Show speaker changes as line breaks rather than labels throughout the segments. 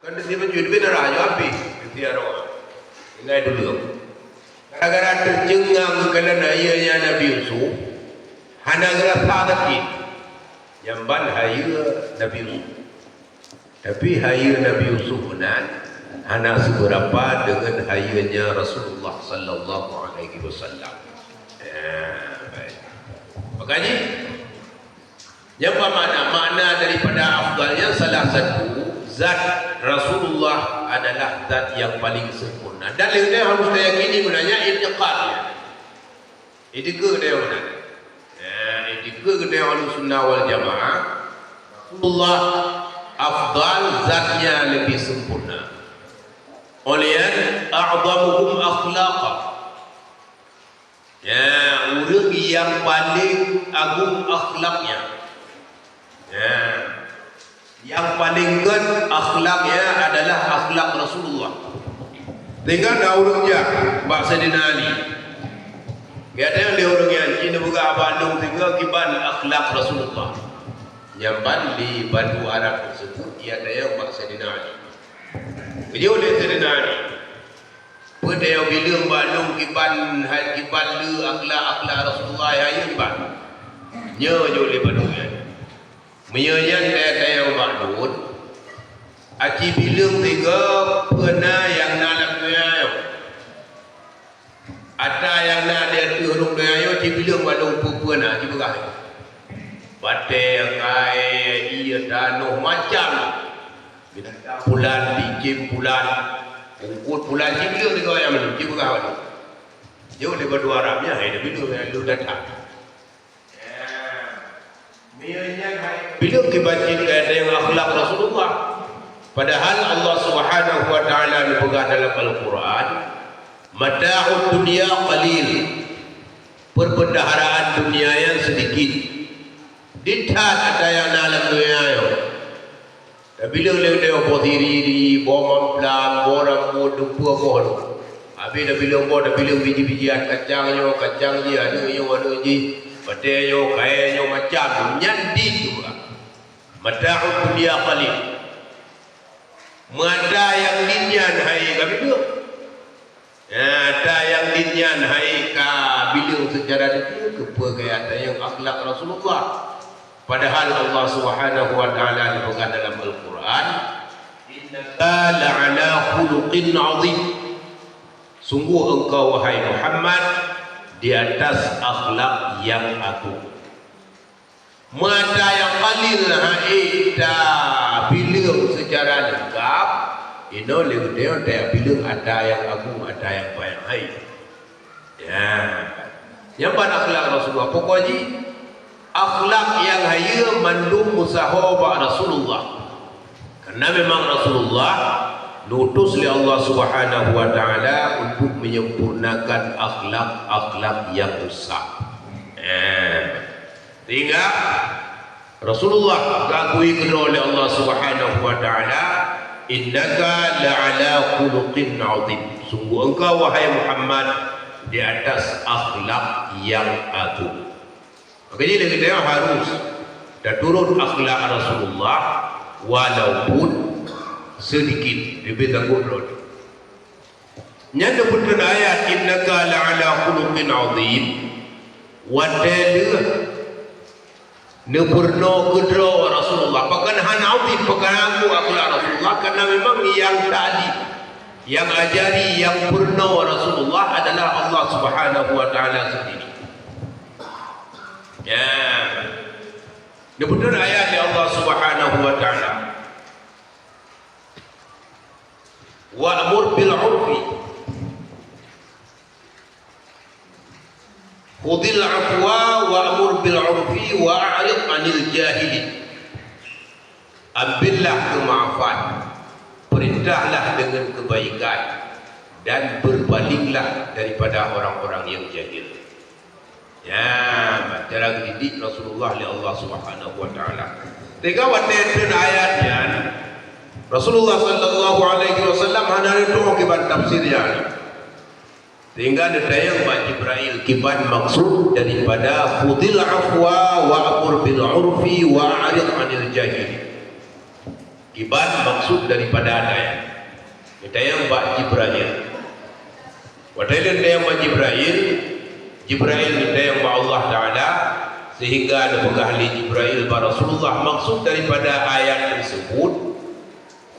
Kan dia menjadi benar aja api tiara. Ingat dulu. Gara-gara tercengang kerana ayahnya Nabi Yusuf, hana gerapa tadi. Jamban hayya Nabi Yusuf. Tapi hayya Nabi Yusuf benar hana seberapa dengan hayyanya Rasulullah sallallahu alaihi wasallam. Baik. Makanya yang makna daripada afdalnya salah satu zat Rasulullah adalah zat yang paling sempurna. Dan kita harus yakini sebenarnya i'tiqadnya. Etika dia mana? Etika kita Ahlussunnah wal Jamaah. Rasulullah afdal, zatnya lebih sempurna. Olian a'zamuhum akhlaqa. Orang yang paling agung akhlaknya. Yang paling kan akhlaknya adalah akhlak Rasulullah. Tinggal dah orangnya bahasa Sayyidina Ali. Ada yang orang yang Cina buka Bandung tinggal kiban akhlak Rasulullah. Yang di Batu Arab tersebut ada yang bahasa Sayyidina Ali. Dia oleh Sayyidina Ali. Pada yang bilang Bandung kiban le akhlak Rasulullah yang kiban. Nya je oleh Bandung ya. Menyanyian kaya Bandung. Aci bilang tiga pernah yang nak ayo. Ada yang nak dia turun ayo aci bilang Bandung pernah aci berkah. Bate kai ia dano macam. Bulan bicim bulan ukut bulan aci bilang tiga yang mana aci berkah. Jauh daripada dua Arabnya dia bilang lu datang. Bila kebaca ada yang akhlak Rasulullah, padahal Allah Subhanahu wa taala berpegang dalam Al-Quran, mata'ud dunia qalil, perbendaharaan dunia yang sedikit. Dithat ada yang dalam dunia yo. Dan bila dia berdiri bom plan orang bodoh pohon. Habis dah bilang biji-bijian kacangnya ada yang ji. Pateyo kayanyo macam nyandi tu lah. Mata'ud dunia qalil. Mada yang dinyan hai kami tu. Ada yang dinyan hai ka bilang secara detail kepa gaya ada yang akhlak Rasulullah. Padahal Allah Subhanahu wa taala dipegang dalam Al-Quran, innaka la'ala khuluqin 'azim. Sungguh engkau wahai Muhammad di atas akhlak yang agung. Mata yang qalil haita bilang secara lengkap ino dia bilang ada yang agung ada yang baik hai. Ya. Yang pada akhlak Rasulullah pokoknya akhlak yang haya mandum musahabah Rasulullah. Karena memang Rasulullah diutus oleh Allah Subhanahu wa taala untuk menyempurnakan akhlak-akhlak yang besar. Sehingga Rasulullah diakui kedua oleh Allah Subhanahu wa taala, innaka la'ala khuluqin 'azim. Sungguh engkau wahai Muhammad di atas akhlak yang agung. Makanya kita harus dan turun akhlak Rasulullah walaupun sedikit lebih tangguh road. Nyata betul ayat innaka la'ala khuluqin 'azim. Wadala ne purno kedro Rasulullah pakan han 'azim pakan aku akhlak Rasulullah karena memang yang tadi yang ajari yang purno Rasulullah adalah Allah Subhanahu wa taala sendiri. Ya. Ne betul ayat ya Allah Subhanahu wa taala. Wa'mur bil 'urfi khudhil 'afwa wa'mur bil 'urfi wa'rid 'anil jahilin. Ambillah kemaafan, perintahlah dengan kebaikan dan berbalinglah daripada orang-orang yang jahil. Ya, cara didik Rasulullah oleh Allah Subhanahu wa taala. Tiga waten ayatnya Rasulullah sallallahu alaihi wasallam hanya itu kibat tafsirnya. Tinggal ada yang Pak Jibril kibat maksud daripada khudhil afwa wa'mur bil 'urfi wa'rid 'anil jahilin. Iban maksud daripada adanya. Kita yang Pak Jibril. Wadailan dia yang Jibril. Jibril kita yang Allah Taala, sehingga ada pegahli Jibril pada Rasulullah. Maksud daripada ayat tersebut,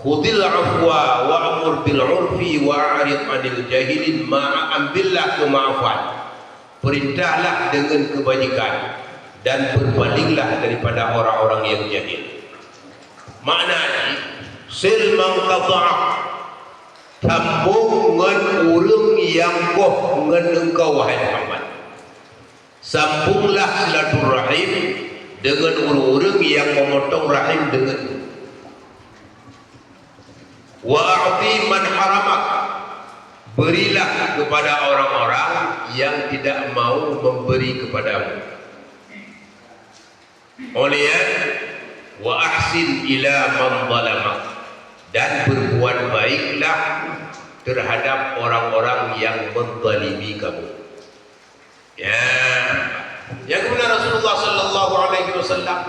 khudil afwa wa amur bil urfi wa a'rid 'anil jahilin, ambillah kemaafan, perintahlah dengan kebajikan dan berpalinglah daripada orang-orang yang jahil. Maknanya sil mangqata', tambung ngan urang yang koh ngan engkau wahai Muhammad. Sambunglah silaturahim dengan orang-orang yang memotong rahim dengan. Wa a'ti man haramak, berilah kepada orang-orang yang tidak mau memberi kepadamu. Kemudian wa ahsin ila man zalamak, dan berbuat baiklah terhadap orang-orang yang menzalimi kamu. Ya, yang kemudian Rasulullah sallallahu alaihi wasallam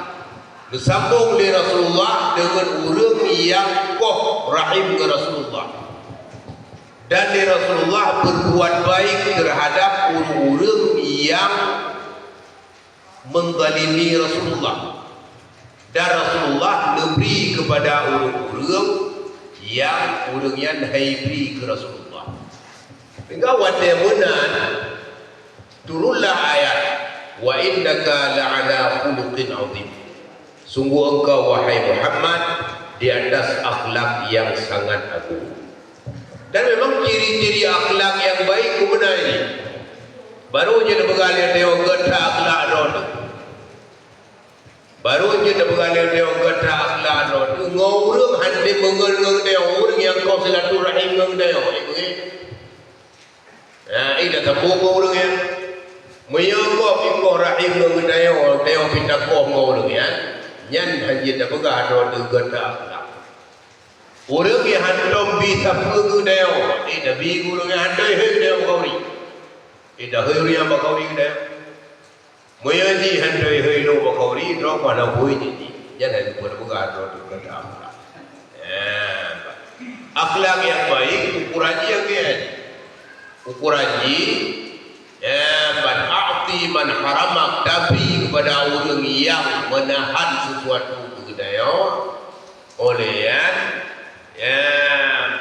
bersambung oleh Rasulullah dengan orang yang koh rahim ke Rasulullah, dan di Rasulullah berbuat baik terhadap orang-orang yang menzalimi Rasulullah, dan Rasulullah memberi kepada orang-orang yang orangnya beri ke Rasulullah. Hingga wadai munan turunlah ayat, wa innaka la'ala khuluqin 'azim. Sungguh engkau wahai Muhammad di atas akhlak yang sangat agung. Dan memang ciri-ciri akhlak yang baik kemudian ini baru je bergalir tengok gata akhlak don. Baru je bergalir tengok gata akhlak don. Ngorang hande mengereng tengok orang yang kau silaturahim dengan tengok. Ida tabung orang yang menyogok ikoh rahim dengan tengok pinta koh orang ya. Nyan haji dah pegah ada ganda akhlak. Orang yang hantam bisa pergi dia, dah bigu orang yang hantam dia kau ni, dah hari yang kau ni dia. Menyaji hantam hari lo kau ni, drop mana boleh jadi. Jangan lupa pegah ada ganda akhlak. Akhlak yang baik ukuran yang dia, ukuran Ban'a'ti man haramak, tapi kepada orang yang menahan sesuatu kedaya olehan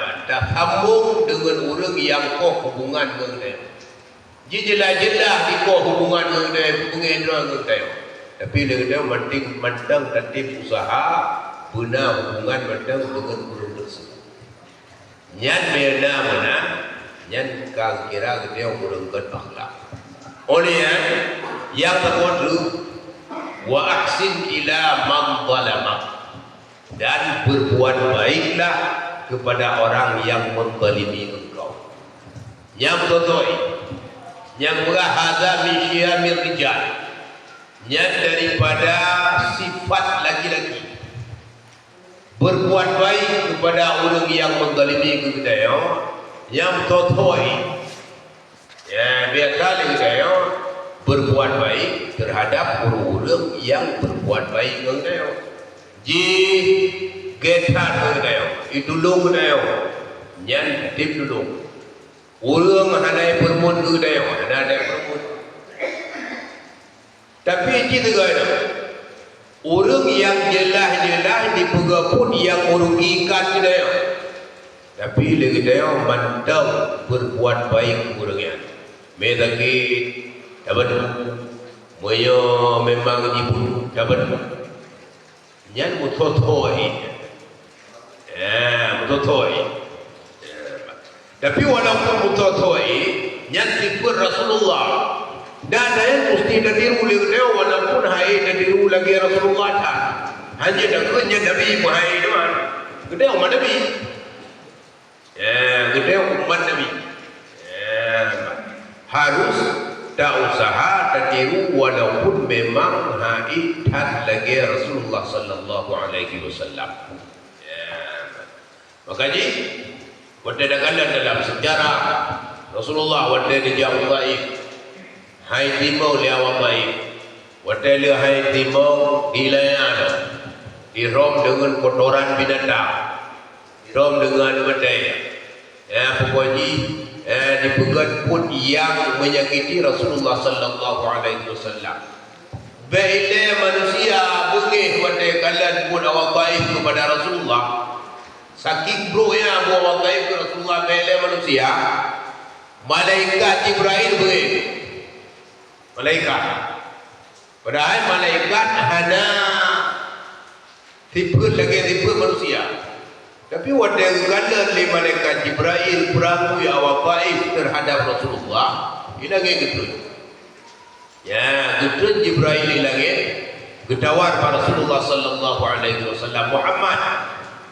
pada sambung dengan orang yang kau hubungan dengan dia. Jelas-jelas di kau hubungan dengan dia, hubungan dengan dia. Tapi dia mantang tertib usaha benar hubungan mantang dengan orang tersebut. Nyan beda mana? Yang kang kira dia orang berakhlak. Oleh yang kedua, wa ahsin ila man zalamak, dan berbuat baiklah kepada orang yang menzalimi engkau. Yang kedua, yang berahada min syamir rijal, yang daripada sifat laki-laki, berbuat baik kepada orang yang menzalimi kedaya. Yang totoi biasa dia berbuat baik terhadap orang-orang yang berbuat baik dengan dia. Ji getar dia, itu dulu dia, yang tip dulu. Orang ada bermun ke dia, ada bermun. Tapi ji tegak orang yang jelas-jelas dipegapun yang merugikan dia. Tapi lagi dia mantap berbuat baik orangnya. Medakit, dapat moyo memang ibu dapat. Yang mutotoi, mutotoi. Tapi walaupun mutotoi, yang tipu Rasulullah. Dan yang mesti dadiru lagi dia walaupun hai dadiru lagi Rasulullah tak. Hanya daknya Nabi Muhammad doang. Gede umat Nabi. Gede umat Nabi. Harus tak usaha dadiru walaupun memang hai tak lagi Rasulullah sallallahu alaihi wasallam. Makanya wadadakan dalam sejarah Rasulullah wadada jauh baik. Hai timau liawak baik. Wadada hai timau di layan. Ihram dengan kotoran binatang, ihram dengan badai. Pokoknya dipegat pun yang menyakiti Rasulullah sallallahu alaihi wasallam. Bila manusia bengih wadai kalan pun awak baik kepada Rasulullah. Saking bro ya awak baik ke Rasulullah bila manusia. Malaikat Jibril bengih. Malaikat. Padahal malaikat hanya tipe manusia. Tapi wadai kalan le malaikat Jibril perahu ya awak baik terhadap Rasulullah. Hilang gitu. Ya, getun Jibril lagi getawar pada Rasulullah sallallahu alaihi wasallam Muhammad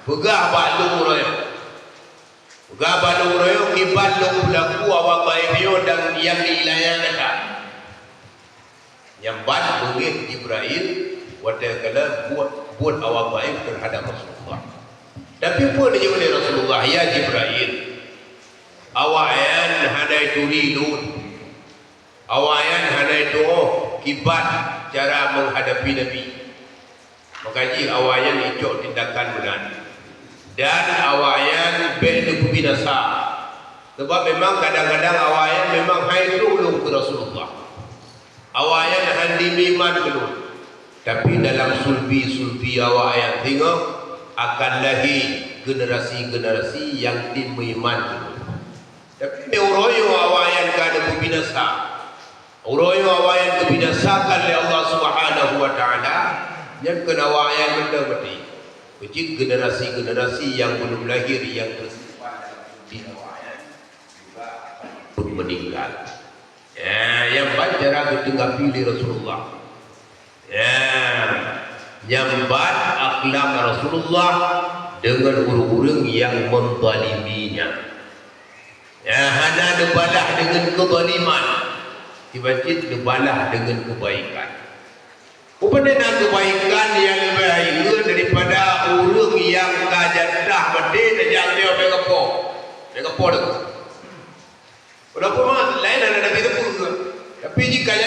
pegah balung royo kiban lu laku awak bayo dan yang diilayang kata nyambat bengih Jibril wadai kala buat awak baik terhadap Rasulullah. Tapi pun dia oleh Rasulullah ya Jibril awayan hadai turidun awayan hadai tu kibat cara menghadapi Nabi. Makanya awayan icok tindakan benar. Dan awayan benda binasa. Sebab memang kadang-kadang awayan memang hai tolong ke Rasulullah. Awayan handi miman belum. Tapi dalam sulbi awayan tengok akan lahir generasi-generasi yang diiman belum. Tapi neuroyo awayan kada binasa. Uroyo awayan kebinasakan oleh Allah Subhanahu wa taala yang kena awayan benda mati. Kecil generasi-generasi yang belum lahir yang tersimpan di awayan juga pun meninggal. Yang baca ketika pilih Rasulullah. Nyambat akhlak Rasulullah dengan orang-orang yang menzaliminya. Hana debalah dengan kezaliman. Tiba-tiba dibalah dengan kebaikan. Kepada kebaikan yang lebih baik daripada orang yang kajadah mati dan dia berkepo tu. Walaupun lain ada berkepo, tapi jika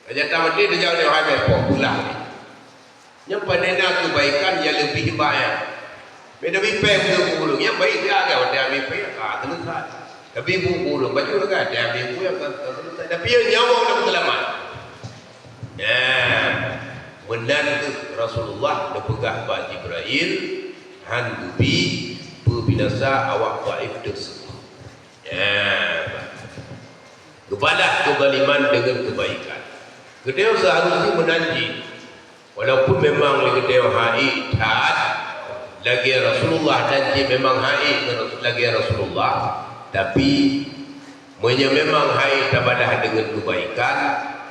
kajadah mati dia berkepo pulang. Yang pada kebaikan yang lebih baik. Beda bipem tu orang yang baik dia agak ada bipem terus. Tapi burung baju juga ada yang yang tapi yang nyawa dah selamat. Benar tu Rasulullah dah pegah Pak Jibril handubi berbinasa awak taif tersebut. Kebalah kezaliman dengan kebaikan. Kedua seharusnya menanti walaupun memang kedua hai taat lagi Rasulullah dan memang hai lagi Rasulullah. Tapi memang hai tabadah dengan kebaikan,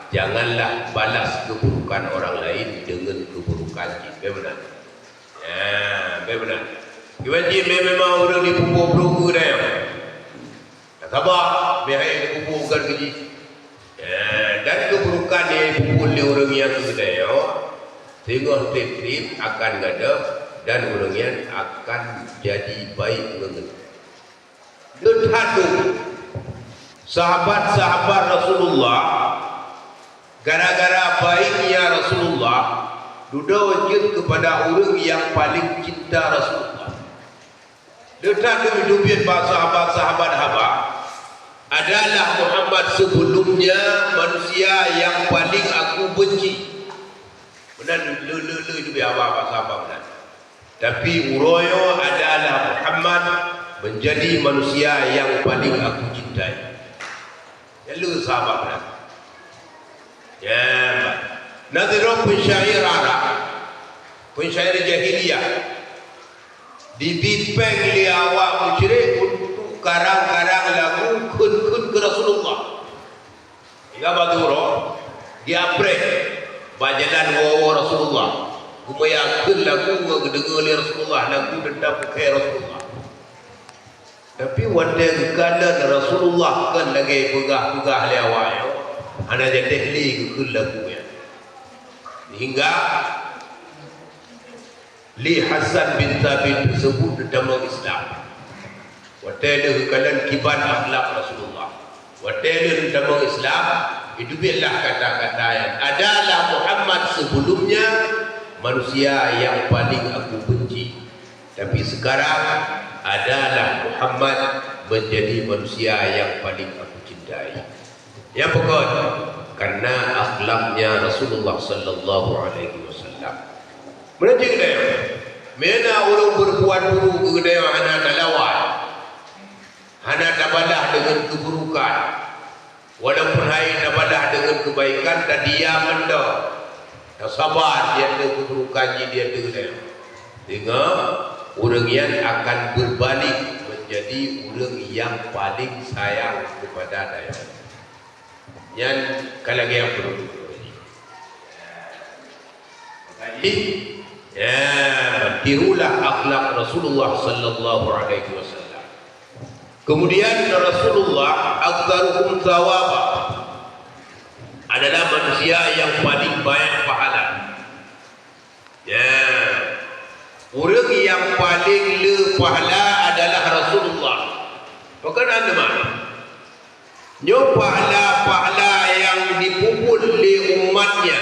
janganlah balas keburukan orang lain dengan keburukan kita. Benar. Benar. Wajib memang orang dipupuk-pupuk dah. Sabar, biar dipupukkan keji. Dan keburukan yang dipupuk oleh orang yang kedai, tengok trip akan ada dan orang yang akan jadi baik mengenai. Satu sahabat-sahabat Rasulullah gara-gara baiknya Rasulullah duda wajib kepada orang yang paling cinta Rasulullah. Dekat kehidupan sahabat-sahabat haba adalah Muhammad sebelumnya manusia yang paling aku benci. Benar itu biar sahabat benar. Tapi uroyo adalah Muhammad menjadi manusia yang paling aku cintai. Lu sahabat benar. Nazirah pensyair Arab, pensyair jahiliyah dibipeng oleh awak musyrik untuk karang-karang lagu kun ke Rasulullah. Hingga baduro diaprek bajalan wawa Rasulullah. Kumayakan lagu mendengar oleh Rasulullah, lagu dendam ke Rasulullah. Tapi wadai kalan Rasulullah kan lagi pegah-pegah lewat ana jadi li ke lagu ya. Hingga Li Hasan bin Thabit tersebut dalam Islam. Wadai dia kalan kiban akhlak Rasulullah. Wadai dia dalam Islam itu biarlah kata-kata yang adalah Muhammad sebelumnya manusia yang paling aku benci. Tapi sekarang adalah Muhammad menjadi manusia yang paling aku cintai. Yang pokok karena akhlaknya Rasulullah sallallahu alaihi wasallam. Menunjuk dia. Mana orang berbuat buruk ke dia hana lawan. Hana tabalah dengan keburukan. Walaupun hai tabalah dengan kebaikan dan dia menda. Sabar dia ada keburukan dia ada dia. Tengok orang yang akan berbalik menjadi orang yang paling sayang kepada dia. Yang kalau yang perlu. Tirulah akhlak Rasulullah sallallahu alaihi wasallam. Kemudian Rasulullah akzarukum thawaba adalah manusia yang paling banyak pahala. Orang yang paling le pahala adalah Rasulullah. Bukan anda nyo pahala yang dipupul oleh umatnya.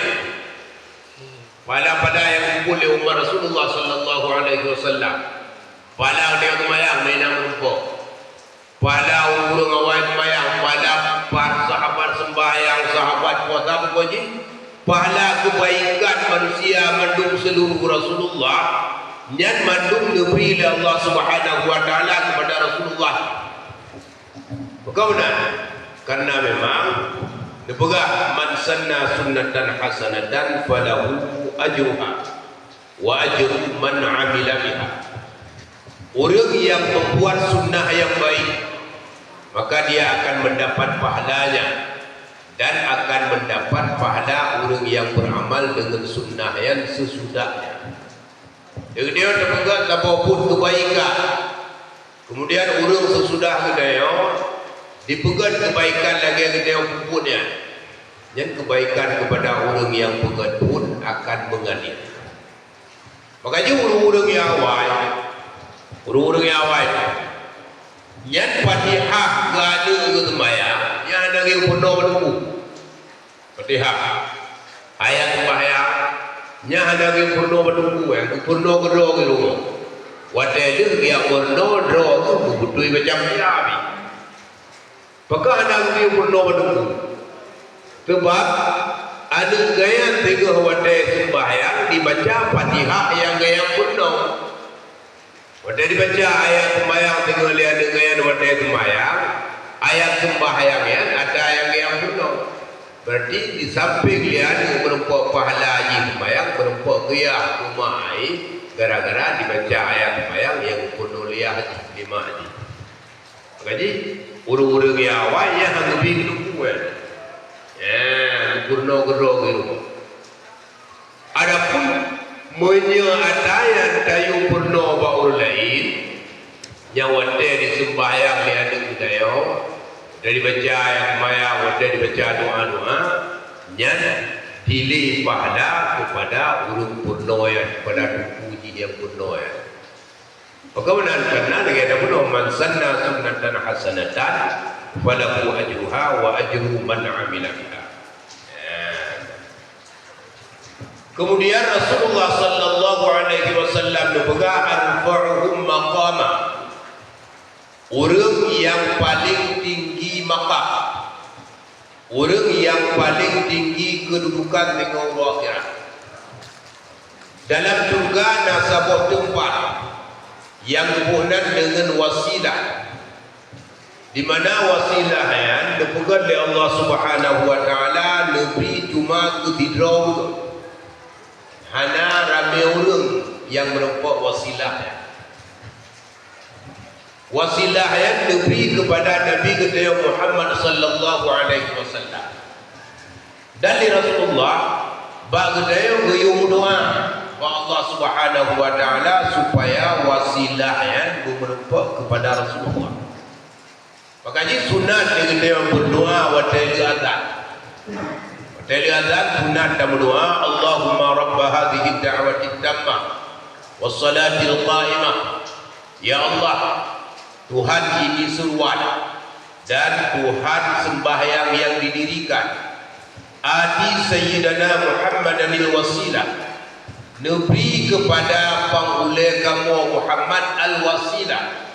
Pahala yang dipupul oleh umat Rasulullah sallallahu alaihi wasallam. Pahala dia mayang mainan rumput. Pahala orang awal mayang, pahala para sahabat sembahyang, sahabat puasa apa je? Pahala kebaikan manusia mandung seluruh Rasulullah dan mandung diberi oleh Allah Subhanahu wa taala kepada Rasulullah. Bagaimana? Karena memang dipegang man sanna sunnatan hasanatan falahu ajruha wa ajru man amila biha. Orang yang membuat sunnah yang baik maka dia akan mendapat pahalanya dan akan mendapat pahala orang yang beramal dengan sunnah yang sesudahnya. Jadi dia terpegang apapun kebaikan. Kemudian orang sesudah dia dipegang kebaikan lagi dia punya. Dan kebaikan kepada orang yang pegang pun akan mengalir. Makanya orang-orang yang awal yang Fatihah gada ke sembahyang yang ada yang penuh menunggu Fatihah ayat sembahyang yang ada yang penuh menunggu yang penuh kedua ke rumah wadah dia yang penuh kedua tu betul macam dia apakah ada yang penuh menunggu sebab ada gaya tiga wadah sembahyang dibaca Fatihah yang gaya penuh. Wadah dibaca ayat sembahyang tinggal lihat dengan wadah sembahyang, ayat sembahyang ya ada yang penuh. Berarti di samping lihat berempat pahala haji sembahyang, berempat qiyah kumai gara-gara dibaca ayat sembahyang yang penuh lihat lima haji. Jadi urung-urung yang awalnya hanya bingung purno gerong itu. Adapun menyatakan tayu purno baul lain yang wate disembahyang lihat kita dari baca ayat maya wate dibaca doa-doa nyana pilih pahala kepada urung purno yang kepada puji yang purno ya. Bagaimana karena ada purno man sanna sunnatan hasanatan falahu ajruha wa ajru man amila biha. Kemudian Rasulullah sallallahu alaihi wasallam berpegang arfa'uhum maqama. Orang yang paling tinggi maqam. Orang yang paling tinggi kedudukan dengan Allah akhirat. Dalam surga nasabah tempat yang hubungan dengan wasilah. Di mana wasilah yang dipegang oleh Allah Subhanahu wa taala lebih cuma ketidrau. Hana ramai orang yang merempak wasilah. Wasilah yang diberi kepada Nabi kita Muhammad sallallahu alaihi wasallam. Dari Rasulullah bagi dia guyung doa kepada Allah Subhanahu wa taala supaya wasilah yang merempak kepada Rasulullah. Makanya sunat dengan dia berdoa wa ta'ala. Dari azan sunat dan berdoa Allahumma rabba hadhihi ad-da'wati at-tammah was-salati al-qa'imah. Ya Allah, Tuhan ini seruan dan Tuhan sembahyang yang didirikan. Ati Sayyidina Muhammadan al-wasilah, Neberi kepada pangulai kamu Muhammad al-wasilah.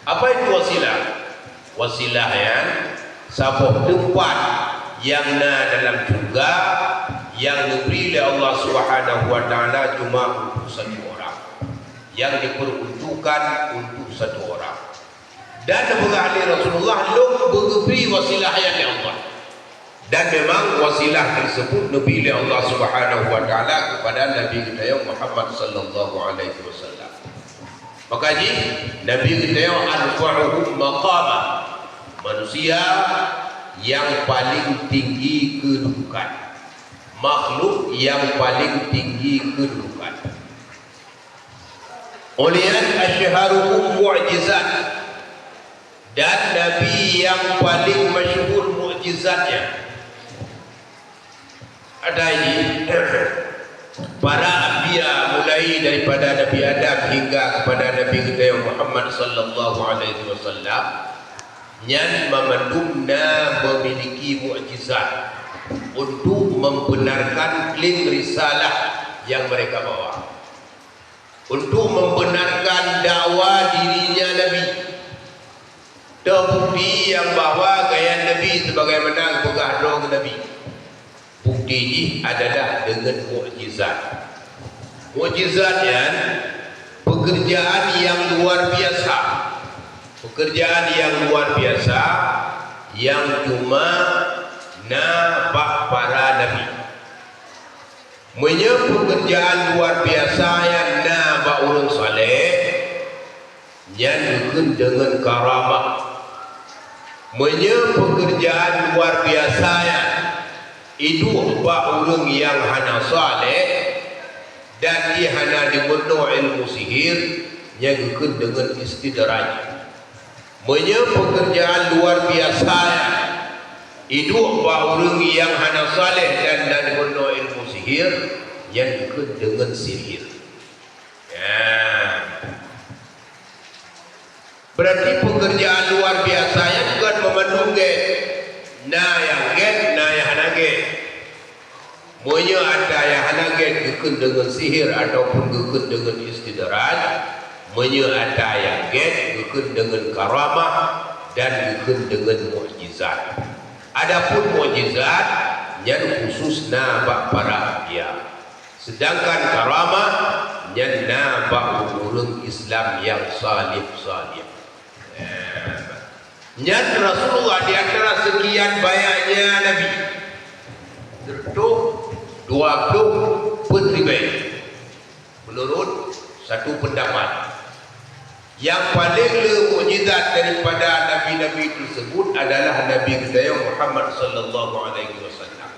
Apa itu wasilah? Wasilah yang sebuah tempat yang dalam surga yang diberi oleh Allah Subhanahu wa taala cuma untuk satu orang, yang diperuntukkan untuk satu orang. Dan berkali Rasulullah beri wasilah yang Allah. Dan memang wasilah tersebut diberi oleh Allah Subhanahu wa taala kepada Nabi kita Muhammad sallallahu alaihi wasallam. Maka Nabi kita al-fa'uhu maqama, manusia yang paling tinggi kedudukan, makhluk yang paling tinggi kedudukan. Ulian asyharuhum mu'jizat, dan Nabi yang paling masyhur mu'jizatnya. Ada ini para anbiya mulai daripada Nabi Adam hingga kepada Nabi kita Muhammad sallallahu alaihi wasallam yang memandungnya memiliki mukjizat untuk membenarkan klaim risalah yang mereka bawa, untuk membenarkan dakwah dirinya Nabi. Terbukti yang bahawa gaya Nabi sebagaimana pegah Nabi. Bukti ini adalah dengan mukjizat. Mukjizatnya pekerjaan yang luar biasa. Pekerjaan yang luar biasa yang cuma nampak para nabi. Menye pekerjaan luar biasa yang nampak orang saleh yang dengan karamah. Menye pekerjaan luar biasa yang itu orang yang hana saleh dan dia hana dibunuh ilmu sihir yang dengan istidraj. Menye pekerjaan luar biasa itu orang yang hana saleh dan dibunuh ilmu sihir yang dengan sihir. Ya. Berarti pekerjaan luar biasa yang bukan memandung na yang get, na yang hanaget. Monya ada yang hanaget gekun dengan sihir ataupun gekun dengan istidraj. Monya ada yang get gekun dengan karamah dan gekun dengan mukjizat. Adapun mukjizat yang khusus nampak para anbiya. Sedangkan karamah yang nampak orang Islam yang salih-salih. Nyat Rasulullah di antara sekian banyaknya Nabi tertuk 20 penriwayat menurut satu pendapat. Yang paling mukjizat daripada nabi-nabi tersebut adalah Nabi kita Muhammad sallallahu alaihi wasallam.